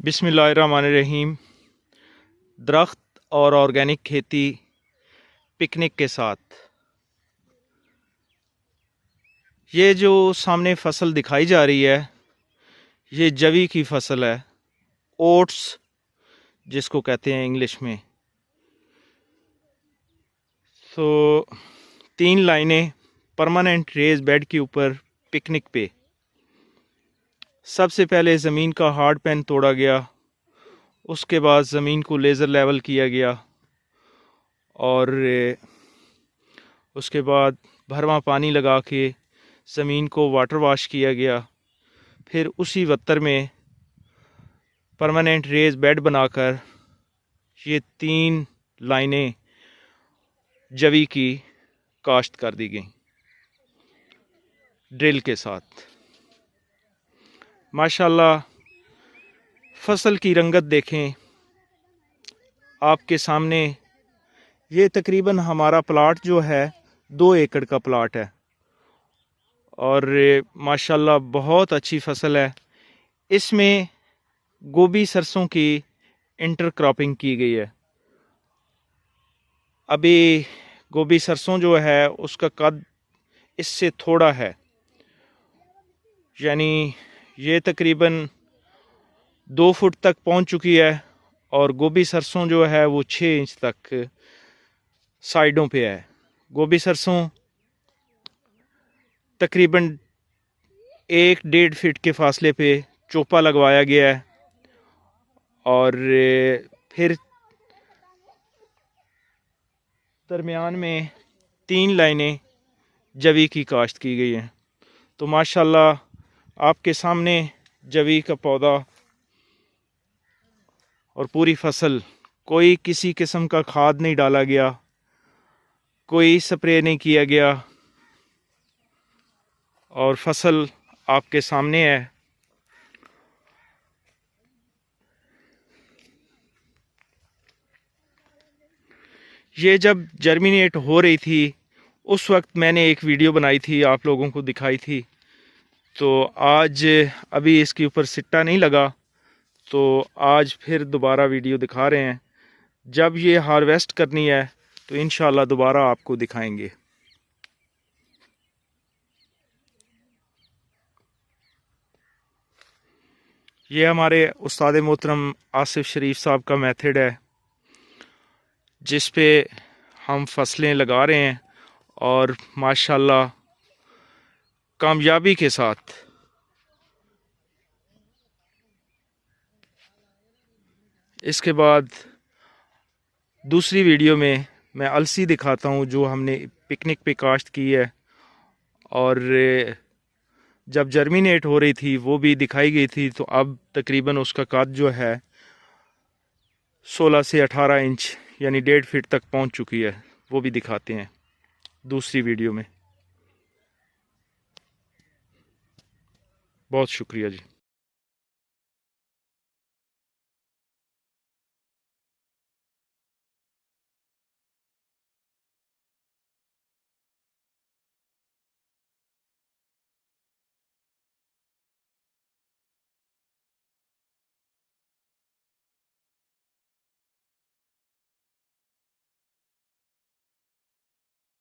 बिस्मिल्लाहिर्रहमानिर्रहीम। दरख्त और ऑर्गेनिक खेती पिकनिक के साथ। ये जो सामने फसल दिखाई जा रही है, ये जवी की फसल है, ओट्स जिसको कहते हैं इंग्लिश में। तो 3 लाइनें परमानेंट रेज बेड के ऊपर पिकनिक पे। सबसे पहले ज़मीन का हार्ड पैन तोड़ा गया, उसके बाद ज़मीन को लेज़र लेवल किया गया और उसके बाद भरवा पानी लगा के ज़मीन को वाटर वाश किया गया। फिर उसी वत्तर में परमानेंट रेज बेड बनाकर ये 3 लाइनें जवी की काश्त कर दी गई ड्रिल के साथ। माशाल्लाह फसल की रंगत देखें आपके सामने। ये तकरीबन हमारा प्लाट जो है 2 एकड़ का प्लाट है और माशाल्लाह बहुत अच्छी फसल है। इसमें गोभी सरसों की इंटरक्रॉपिंग की गई है। अभी गोभी सरसों जो है उसका कद इससे थोड़ा है, यानी ये तकरीबन 2 फुट तक पहुंच चुकी है और गोभी सरसों जो है वो 6 इंच तक साइडों पे है। गोभी सरसों तकरीबन 1-1.5 फीट के फासले पे चोपा लगवाया गया है और फिर दरमियान में 3 लाइनें जवी की काश्त की गई हैं। तो माशाल्लाह आपके सामने जवी का पौधा और पूरी फसल, कोई किसी किस्म का खाद नहीं डाला गया, कोई स्प्रे नहीं किया गया और फसल आपके सामने है। ये जब जर्मिनेट हो रही थी उस वक्त मैंने एक वीडियो बनाई थी, आप लोगों को दिखाई थी। तो आज अभी इसके ऊपर सिट्टा नहीं लगा, तो आज फिर दोबारा वीडियो दिखा रहे हैं। जब ये हार्वेस्ट करनी है तो इंशाल्लाह दोबारा आपको दिखाएंगे। ये हमारे उस्ताद मोहतरम आसिफ शरीफ साहब का मेथड है जिस पे हम फसलें लगा रहे हैं और माशाल्लाह कामयाबी के साथ। इसके बाद दूसरी वीडियो में मैं अलसी दिखाता हूँ जो हमने पिकनिक पे काश्त की है और जब जर्मिनेट हो रही थी वो भी दिखाई गई थी। तो अब तकरीबन उसका कद जो है 16 से 18 इंच यानी 1.5 फीट तक पहुँच चुकी है, वो भी दिखाते हैं दूसरी वीडियो में। बहुत शुक्रिया जी।